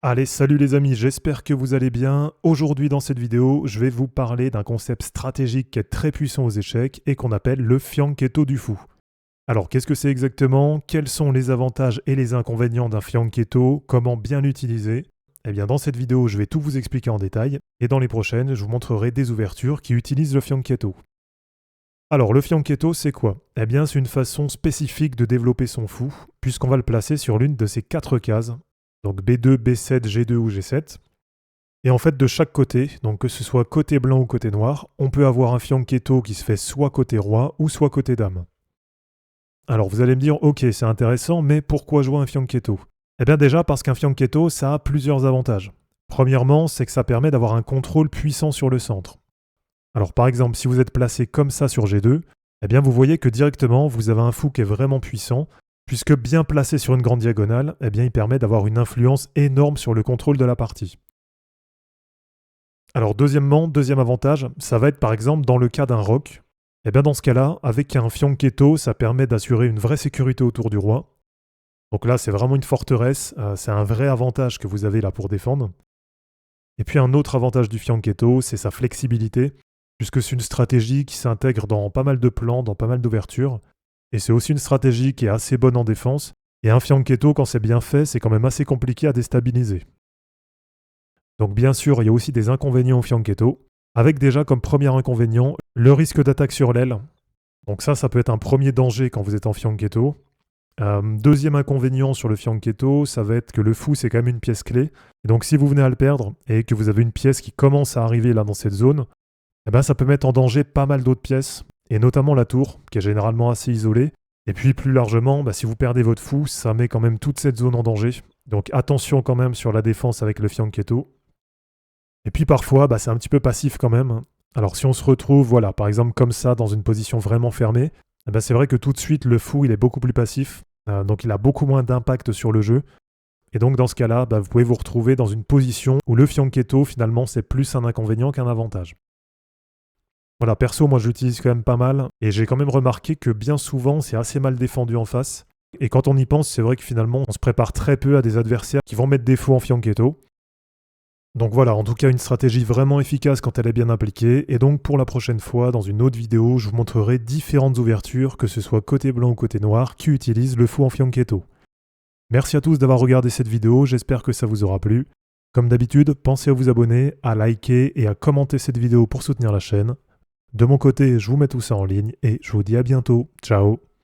Allez, salut les amis, j'espère que vous allez bien. Aujourd'hui dans cette vidéo, je vais vous parler d'un concept stratégique qui est très puissant aux échecs et qu'on appelle le fianchetto du fou. Alors qu'est-ce que c'est exactement? Quels sont les avantages et les inconvénients d'un fianchetto? Comment bien l'utiliser? Eh bien dans cette vidéo, je vais tout vous expliquer en détail et dans les prochaines, je vous montrerai des ouvertures qui utilisent le fianchetto. Alors le fianchetto, c'est quoi? Eh bien c'est une façon spécifique de développer son fou puisqu'on va le placer sur l'une de ces 4 cases. Donc B2, B7, G2 ou G7. Et en fait, de chaque côté, donc que ce soit côté blanc ou côté noir, on peut avoir un fianchetto qui se fait soit côté roi ou soit côté dame. Alors vous allez me dire, ok, c'est intéressant, mais pourquoi jouer un fianchetto? Eh bien déjà parce qu'un fianchetto, ça a plusieurs avantages. Premièrement, c'est que ça permet d'avoir un contrôle puissant sur le centre. Alors par exemple, si vous êtes placé comme ça sur G2, eh bien vous voyez que directement, vous avez un fou qui est vraiment puissant, puisque bien placé sur une grande diagonale, eh bien il permet d'avoir une influence énorme sur le contrôle de la partie. Alors deuxièmement, deuxième avantage, ça va être par exemple dans le cas d'un roc. Et bien dans ce cas-là, avec un fianchetto, ça permet d'assurer une vraie sécurité autour du roi. Donc là, c'est vraiment une forteresse, c'est un vrai avantage que vous avez là pour défendre. Et puis un autre avantage du fianchetto, c'est sa flexibilité, puisque c'est une stratégie qui s'intègre dans pas mal de plans, dans pas mal d'ouvertures. Et c'est aussi une stratégie qui est assez bonne en défense. Et un fianchetto, quand c'est bien fait, c'est quand même assez compliqué à déstabiliser. Donc bien sûr, il y a aussi des inconvénients au fianchetto, avec déjà comme premier inconvénient le risque d'attaque sur l'aile. Donc ça peut être un premier danger quand vous êtes en fianchetto. Deuxième inconvénient sur le fianchetto, ça va être que le fou, c'est quand même une pièce clé. Et donc si vous venez à le perdre et que vous avez une pièce qui commence à arriver là dans cette zone, eh ben, ça peut mettre en danger pas mal d'autres pièces, et notamment la tour, qui est généralement assez isolée. Et puis plus largement, si vous perdez votre fou, ça met quand même toute cette zone en danger. Donc attention quand même sur la défense avec le fianchetto. Et puis parfois, c'est un petit peu passif quand même. Alors si on se retrouve, voilà, par exemple comme ça, dans une position vraiment fermée, c'est vrai que tout de suite, le fou, il est beaucoup plus passif. Donc il a beaucoup moins d'impact sur le jeu. Et donc dans ce cas-là, vous pouvez vous retrouver dans une position où le fianchetto, finalement, c'est plus un inconvénient qu'un avantage. Voilà, perso, moi je l'utilise quand même pas mal, et j'ai quand même remarqué que bien souvent c'est assez mal défendu en face. Et quand on y pense, c'est vrai que finalement on se prépare très peu à des adversaires qui vont mettre des fous en fianchetto. Donc voilà, en tout cas une stratégie vraiment efficace quand elle est bien appliquée, et donc pour la prochaine fois, dans une autre vidéo, je vous montrerai différentes ouvertures, que ce soit côté blanc ou côté noir, qui utilisent le fou en fianchetto. Merci à tous d'avoir regardé cette vidéo, j'espère que ça vous aura plu. Comme d'habitude, pensez à vous abonner, à liker et à commenter cette vidéo pour soutenir la chaîne. De mon côté, je vous mets tout ça en ligne et je vous dis à bientôt. Ciao!